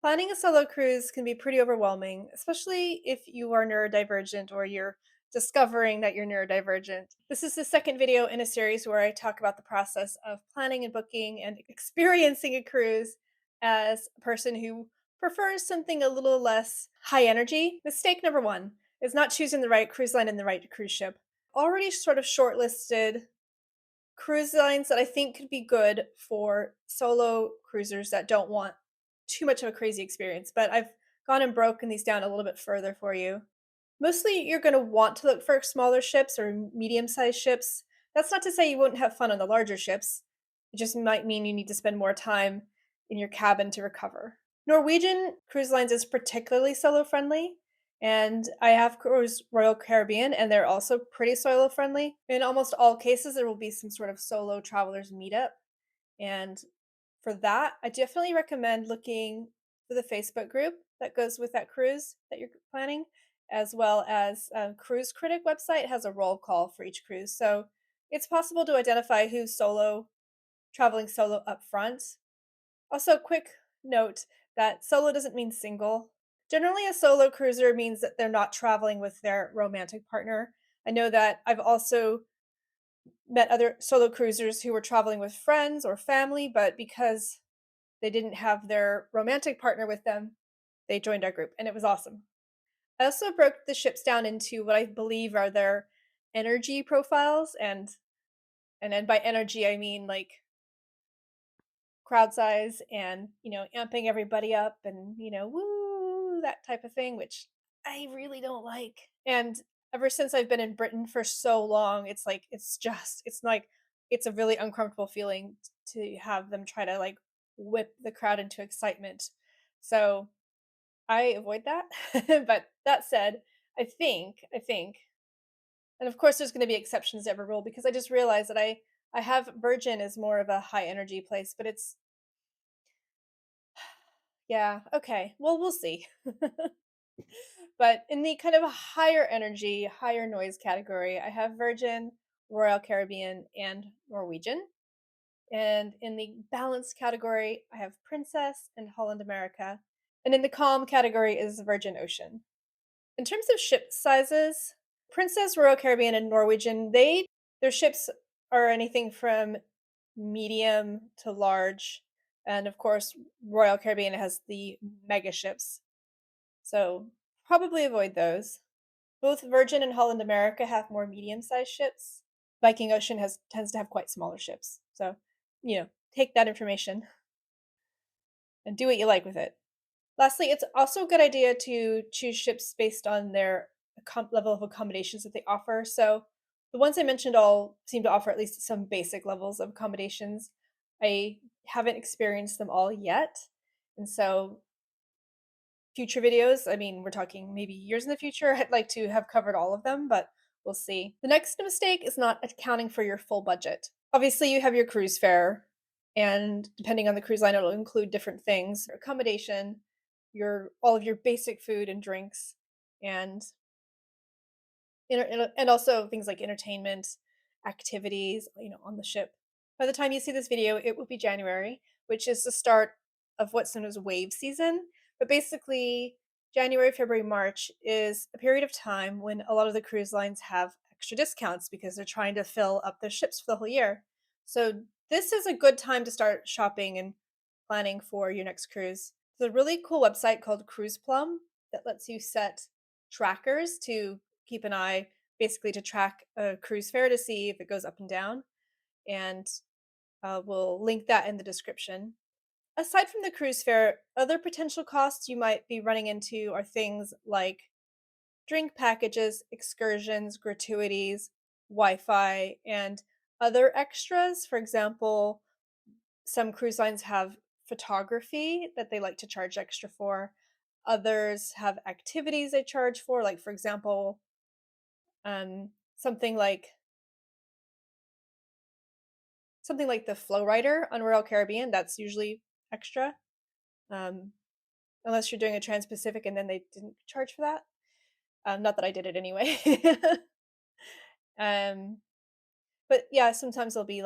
Planning a solo cruise can be pretty overwhelming, especially if you are neurodivergent or you're discovering that you're neurodivergent. This is the second video in a series where I talk about the process of planning and booking and experiencing a cruise as a person who prefers something a little less high energy. Mistake number one is not choosing the right cruise line and the right cruise ship. Already sort of shortlisted cruise lines that I think could be good for solo cruisers that don't want too much of a crazy experience, but I've gone and broken these down a little bit further for you. Mostly, you're going to want to look for smaller ships or medium sized ships. That's not to say you wouldn't have fun on the larger ships. It just might mean you need to spend more time in your cabin to recover. Norwegian Cruise Lines is particularly solo friendly, and I have cruised Royal Caribbean, and they're also pretty solo friendly. In almost all cases, there will be some sort of solo travelers meetup, and for that, I definitely recommend looking for the Facebook group that goes with that cruise that you're planning, as well as Cruise Critic website has a roll call for each cruise. So it's possible to identify who's traveling solo up front. Also, quick note that solo doesn't mean single. Generally, a solo cruiser means that they're not traveling with their romantic partner. I know that I've also met other solo cruisers who were traveling with friends or family, but because they didn't have their romantic partner with them, they joined our group, and it was awesome. I also broke the ships down into what I believe are their energy profiles, and then by energy I mean like crowd size and amping everybody up and woo, that type of thing, which I really don't like. And ever since I've been in Britain for so long, it's a really uncomfortable feeling to have them try to like whip the crowd into excitement. So I avoid that. But that said, I think and of course there's going to be exceptions to every rule, because I just realized that I have Virgin as more of a high energy place, but it's yeah, okay. Well, we'll see. But in the kind of higher energy, higher noise category, I have Virgin, Royal Caribbean, and Norwegian. And in the balanced category, I have Princess and Holland America. And in the calm category is Virgin Ocean. In terms of ship sizes, Princess, Royal Caribbean, and Norwegian, their ships are anything from medium to large. And of course, Royal Caribbean has the mega ships. So probably avoid those. Both Virgin and Holland America have more medium-sized ships. Viking Ocean has tends to have quite smaller ships. So, take that information and do what you like with it. Lastly, it's also a good idea to choose ships based on their level of accommodations that they offer. So, the ones I mentioned all seem to offer at least some basic levels of accommodations. I haven't experienced them all yet. And so, future videos, I mean, we're talking maybe years in the future, I'd like to have covered all of them, but we'll see. The next mistake is not accounting for your full budget. Obviously, you have your cruise fare, and depending on the cruise line, it'll include different things: your accommodation, your all of your basic food and drinks, and and also things like entertainment, activities, on the ship. By the time you see this video, it will be January, which is the start of what's known as wave season. But basically, January, February, March is a period of time when a lot of the cruise lines have extra discounts because they're trying to fill up their ships for the whole year. So this is a good time to start shopping and planning for your next cruise. There's a really cool website called Cruiseplum that lets you set trackers to keep an eye, basically to track a cruise fare to see if it goes up and down. And we'll link that in the description. Aside from the cruise fare, other potential costs you might be running into are things like drink packages, excursions, gratuities, Wi Fi, and other extras. For example, some cruise lines have photography that they like to charge extra for. Others have activities they charge for, like, for example, something like the Flow Rider on Royal Caribbean, that's usually extra, um, unless you're doing a Trans-Pacific and then they didn't charge for that. Not that I did it anyway. Um, but yeah, sometimes they'll be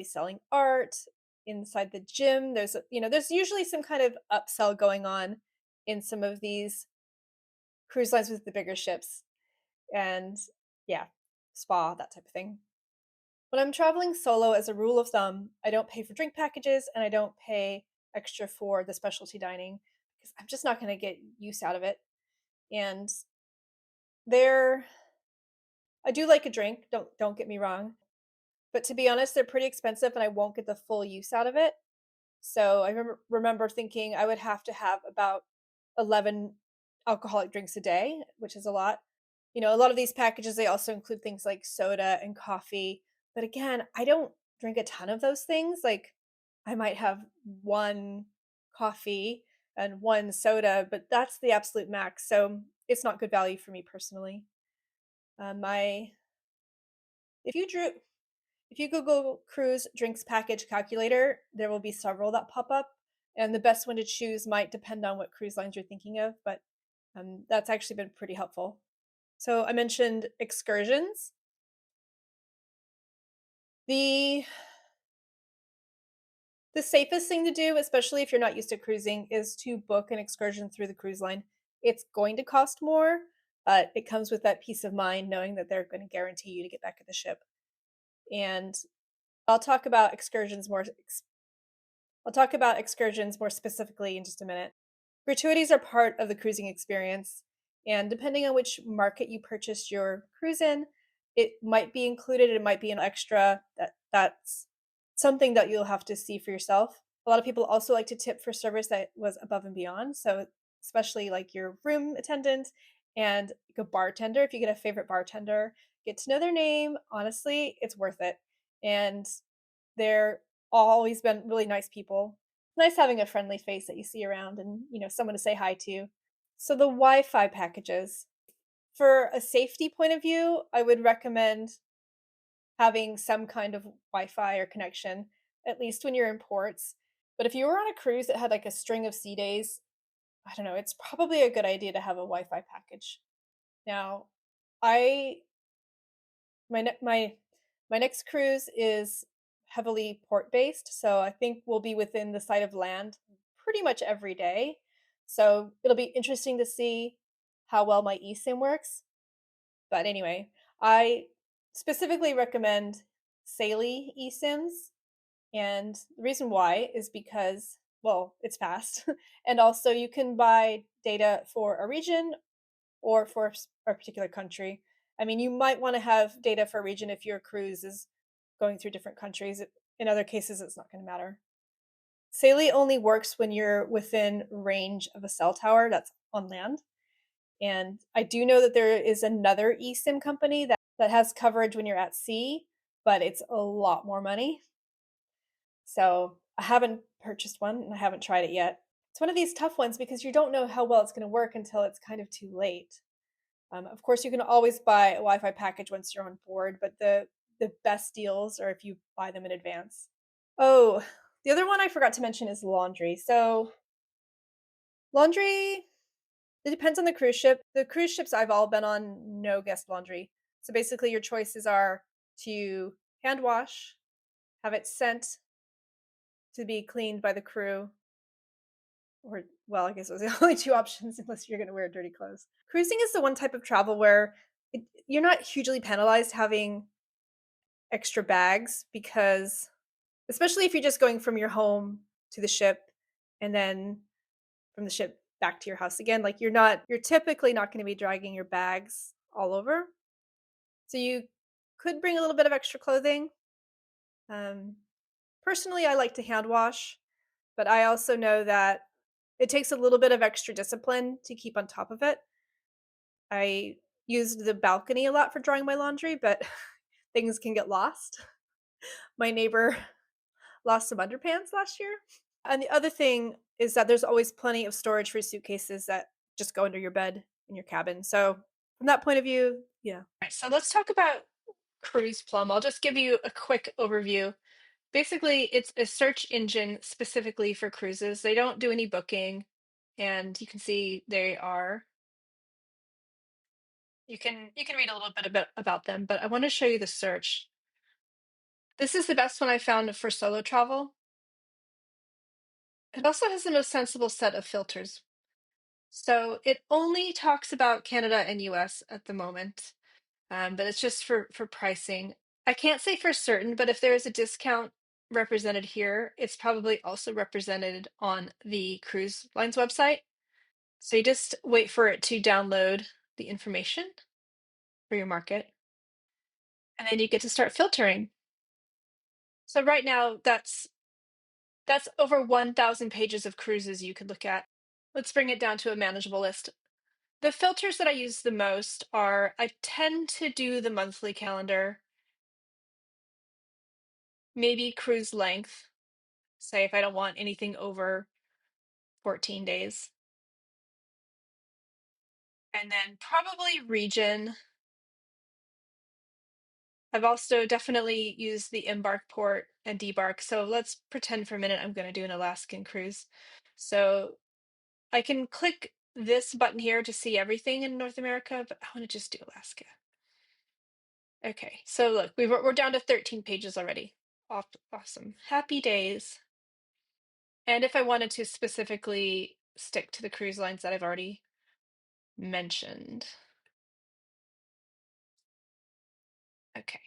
selling art, inside the gym. There's usually some kind of upsell going on in some of these cruise lines with the bigger ships. And yeah, spa, that type of thing. When I'm traveling solo, as a rule of thumb, I don't pay for drink packages and I don't pay extra for the specialty dining because I'm just not going to get use out of it. And there, I do like a drink. Don't get me wrong, but to be honest, they're pretty expensive and I won't get the full use out of it. So I remember thinking I would have to have about 11 alcoholic drinks a day, which is a lot. A lot of these packages, they also include things like soda and coffee. But again, I don't drink a ton of those things. Like I might have one coffee and one soda, but that's the absolute max. So it's not good value for me personally. My if you drew If you Google cruise drinks package calculator, there will be several that pop up. And the best one to choose might depend on what cruise lines you're thinking of, but that's actually been pretty helpful. So I mentioned excursions. The the safest thing to do, especially if you're not used to cruising, is to book an excursion through the cruise line. It's going to cost more, but it comes with that peace of mind knowing that they're going to guarantee you to get back at the ship. And I'll talk about excursions more I'll talk about excursions more specifically in just a minute. Gratuities are part of the cruising experience, and depending on which market you purchased your cruise in, it might be included, it might be an extra. That's something that you'll have to see for yourself. A lot of people also like to tip for service that was above and beyond, so especially like your room attendant and like a bartender. If you get a favorite bartender, get to know their name. Honestly, it's worth it. And they're always been really nice people. Nice having a friendly face that you see around and, someone to say hi to. So the Wi-Fi packages. For a safety point of view, I would recommend having some kind of Wi-Fi or connection, at least when you're in ports. But if you were on a cruise that had like a string of sea days, I don't know, it's probably a good idea to have a Wi-Fi package. Now, I my ne- my next cruise is heavily port based, so I think we'll be within the sight of land pretty much every day. So it'll be interesting to see how well my eSIM works. But anyway, I specifically recommend Saley eSIMs, and the reason why is because, well, it's fast, and also you can buy data for a region or for a particular country. I mean, you might want to have data for a region if your cruise is going through different countries. In other cases, it's not going to matter. Saley only works when you're within range of a cell tower that's on land. And I do know that there is another eSIM company that has coverage when you're at sea, but it's a lot more money. So I haven't purchased one and I haven't tried it yet. It's one of these tough ones because you don't know how well it's going to work until it's kind of too late. Of course, you can always buy a Wi-Fi package once you're on board, but the best deals are if you buy them in advance. Oh, the other one I forgot to mention is laundry. So laundry, it depends on the cruise ship. The cruise ships I've all been on, no guest laundry. So basically, your choices are to hand wash, have it sent to be cleaned by the crew, or, well, I guess those are the only two options unless you're going to wear dirty clothes. Cruising is the one type of travel where you're not hugely penalized having extra bags because, especially if you're just going from your home to the ship and then from the ship back to your house again, like you're typically not going to be dragging your bags all over. So you could bring a little bit of extra clothing. Um, Personally, I like to hand wash, but I also know that it takes a little bit of extra discipline to keep on top of it. I used the balcony a lot for drying my laundry, but things can get lost. My neighbor lost some underpants last year. And the other thing is that there's always plenty of storage for suitcases that just go under your bed in your cabin. So, from that point of view, yeah. Right, so let's talk about Cruiseplum. I'll just give you a quick overview. Basically, it's a search engine specifically for cruises. They don't do any booking, and you can see you can read a little bit about them, but I want to show you the search. This is the best one I found for solo travel. It also has the most sensible set of filters. So it only talks about Canada and US at the moment, but it's just for pricing. I can't say for certain, but if there is a discount represented here, it's probably also represented on the cruise line's website. So you just wait for it to download the information for your market, and then you get to start filtering. So right now, that's over 1,000 pages of cruises you could look at. Let's bring it down to a manageable list. The filters that I use the most are I tend to do the monthly calendar, maybe cruise length, say if I don't want anything over 14 days, and then probably region. I've also definitely used the embark port and debark. So let's pretend for a minute I'm going to do an Alaskan cruise. So I can click this button here to see everything in North America, but I want to just do Alaska. Okay, so look, we're down to 13 pages already. Awesome. Happy days. And if I wanted to specifically stick to the cruise lines that I've already mentioned. Okay.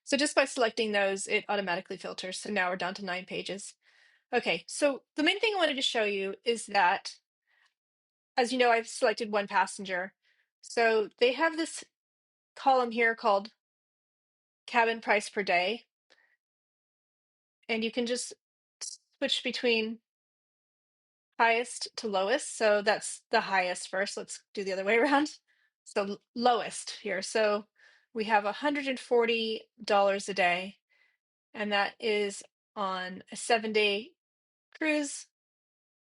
So just by selecting those, it automatically filters. So now we're down to 9 pages. Okay, so the main thing I wanted to show you is that, as you know, I've selected one passenger. So they have this column here called cabin price per day, and you can just switch between highest to lowest. So that's the highest first. Let's do the other way around. So lowest here. So we have $140 a day, and that is on a 7-day cruise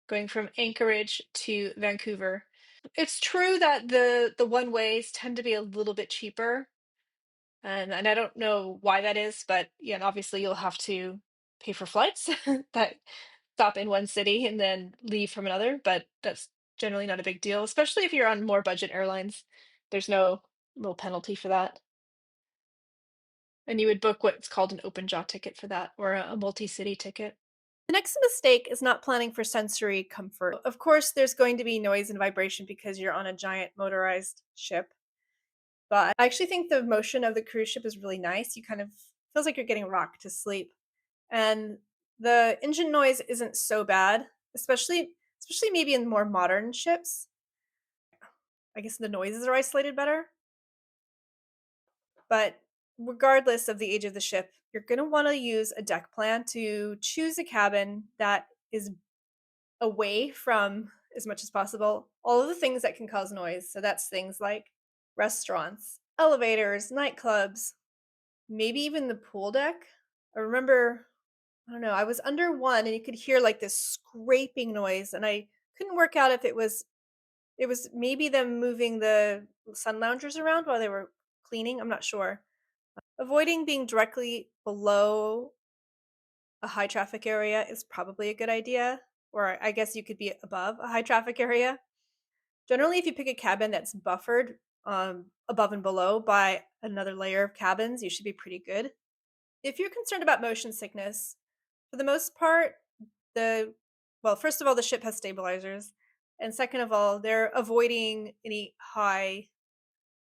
going from Anchorage to Vancouver. It's true that the one ways tend to be a little bit cheaper, and I don't know why that is, but yeah, obviously you'll have to pay for flights that stop in one city and then leave from another, but that's generally not a big deal, especially if you're on more budget airlines. There's no real penalty for that. And you would book what's called an open jaw ticket for that, or a multi-city ticket. The next mistake is not planning for sensory comfort. Of course, there's going to be noise and vibration because you're on a giant motorized ship. But I actually think the motion of the cruise ship is really nice. You kind of feels like you're getting rocked to sleep. And the engine noise isn't so bad, especially maybe in more modern ships. I guess the noises are isolated better. But regardless of the age of the ship, you're going to want to use a deck plan to choose a cabin that is away from, as much as possible, all of the things that can cause noise. So that's things like restaurants, elevators, nightclubs, maybe even the pool deck. I remember, I don't know, I was under one and you could hear like this scraping noise, and I couldn't work out if it was maybe them moving the sun loungers around while they were cleaning. I'm not sure. Avoiding being directly below a high traffic area is probably a good idea, or I guess you could be above a high traffic area. Generally, if you pick a cabin that's buffered above and below by another layer of cabins, you should be pretty good. If you're concerned about motion sickness, for the most part, the well, first of all, the ship has stabilizers, and second of all, they're avoiding any high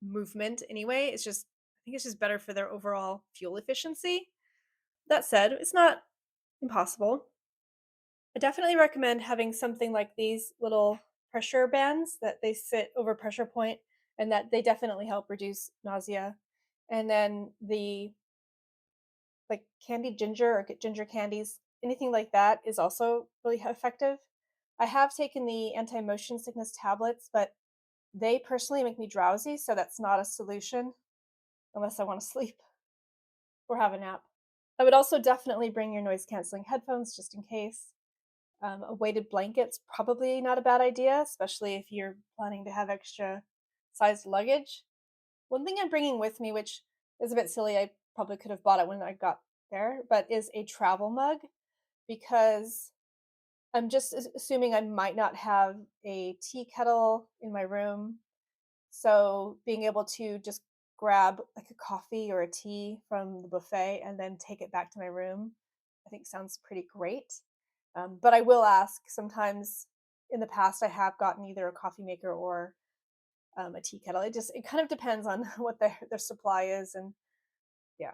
movement anyway. I think it's just better for their overall fuel efficiency. That said, it's not impossible. I definitely recommend having something like these little pressure bands that they sit over pressure point, and that they definitely help reduce nausea. And then the like candied ginger or ginger candies, anything like that is also really effective. I have taken the anti-motion sickness tablets, but they personally make me drowsy, so that's not a solution unless I want to sleep or have a nap. I would also definitely bring your noise canceling headphones just in case. A weighted blanket's probably not a bad idea, especially if you're planning to have extra sized luggage. One thing I'm bringing with me, which is a bit silly, I probably could have bought it when I got there, but is a travel mug, because I'm just assuming I might not have a tea kettle in my room. So being able to just grab like a coffee or a tea from the buffet and then take it back to my room I think sounds pretty great. But I will ask sometimes in the past, I have gotten either a coffee maker or a tea kettle. It kind of depends on what their supply is. And yeah,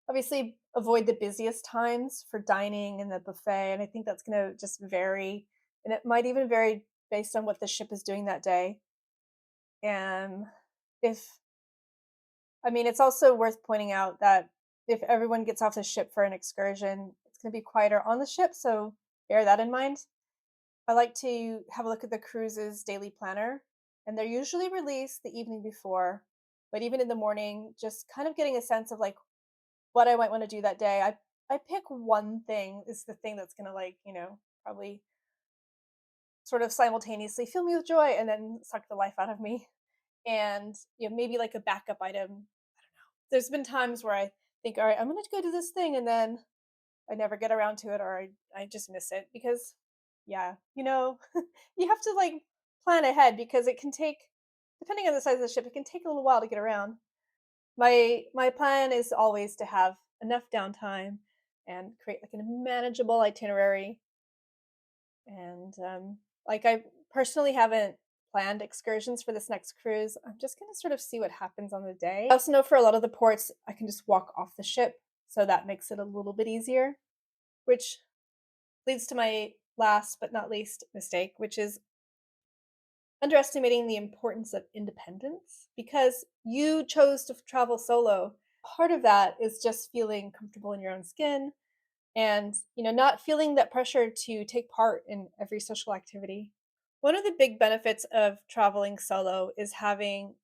obviously avoid the busiest times for dining and the buffet. And I think that's going to just vary. And it might even vary based on what the ship is doing that day. And if I mean, it's also worth pointing out that if everyone gets off the ship for an excursion, it's going to be quieter on the ship, so bear that in mind. I like to have a look at the cruise's daily planner, and they're usually released the evening before, but even in the morning, just kind of getting a sense of like what I might want to do that day. I pick one thing is the thing that's going to like, probably sort of simultaneously fill me with joy and then suck the life out of me. And maybe like a backup item. There's been times where I think, all right, I'm going to go do this thing, and then I never get around to it, or I just miss it because, yeah, you have to like plan ahead because it can take, depending on the size of the ship, it can take a little while to get around. My plan is always to have enough downtime and create like a manageable itinerary. And like I personally haven't planned excursions for this next cruise. I'm just going to sort of see what happens on the day. I also know for a lot of the ports, I can just walk off the ship. So that makes it a little bit easier, which leads to my last but not least mistake, which is underestimating the importance of independence because you chose to travel solo. Part of that is just feeling comfortable in your own skin and not feeling that pressure to take part in every social activity. One of the big benefits of traveling solo is having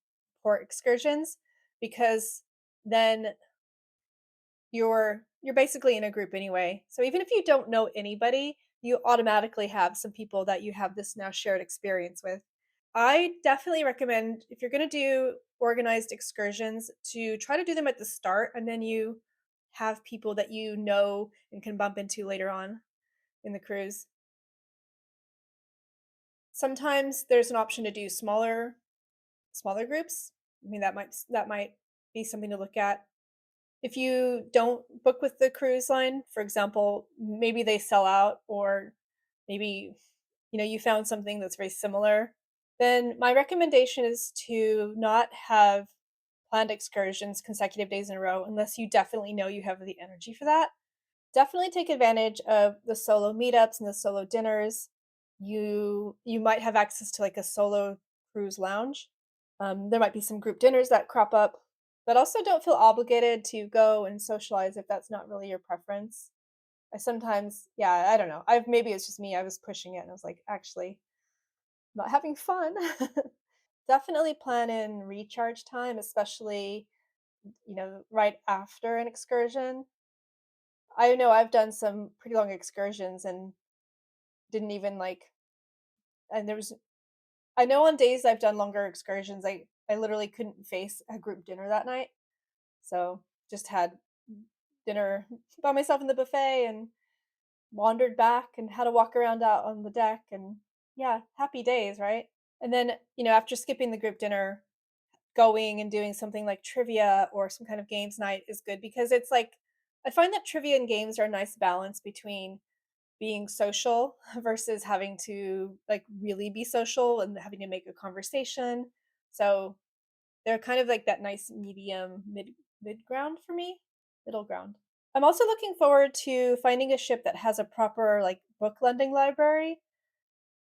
port excursions because then you're basically in a group anyway. So even if you don't know anybody, you automatically have some people that you have this now shared experience with. I definitely recommend if you're going to do organized excursions to try to do them at the start and then you have people that you know and can bump into later on in the cruise. Sometimes there's an option to do smaller groups. I mean that might be something to look at. If you don't book with the cruise line, for example, maybe they sell out or maybe you found something that's very similar, then my recommendation is to not have planned excursions consecutive days in a row unless you definitely know you have the energy for that. Definitely take advantage of the solo meetups and the solo dinners. You might have access to like a solo cruise lounge. There might be some group dinners that crop up, but also don't feel obligated to go and socialize if that's not really your preference. I sometimes, yeah, I don't know. Maybe it's just me. I was pushing it and I was like, actually, not having fun. Definitely plan in recharge time, especially, right after an excursion. I know I've done some pretty long excursions and didn't even like, and there was, I know on days I've done longer excursions, I literally couldn't face a group dinner that night. So just had dinner by myself in the buffet and wandered back and had to walk around out on the deck and yeah, happy days, right? And then, after skipping the group dinner, going and doing something like trivia or some kind of games night is good because it's like I find that trivia and games are a nice balance between being social versus having to like really be social and having to make a conversation. So they're kind of like that nice medium mid ground for me, middle ground. I'm also looking forward to finding a ship that has a proper like book lending library.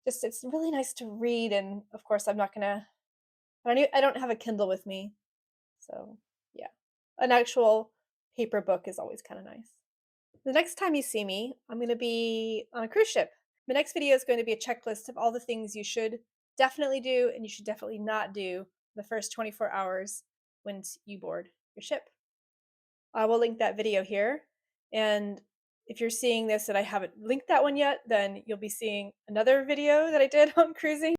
Just it's really nice to read, and of course I'm not gonna. I don't have a Kindle with me, so yeah, an actual paper book is always kind of nice. The next time you see me, I'm going to be on a cruise ship. The next video is going to be a checklist of all the things you should definitely do and you should definitely not do the first 24 hours once you board your ship. I will link that video here. And if you're seeing this and I haven't linked that one yet, then you'll be seeing another video that I did on cruising.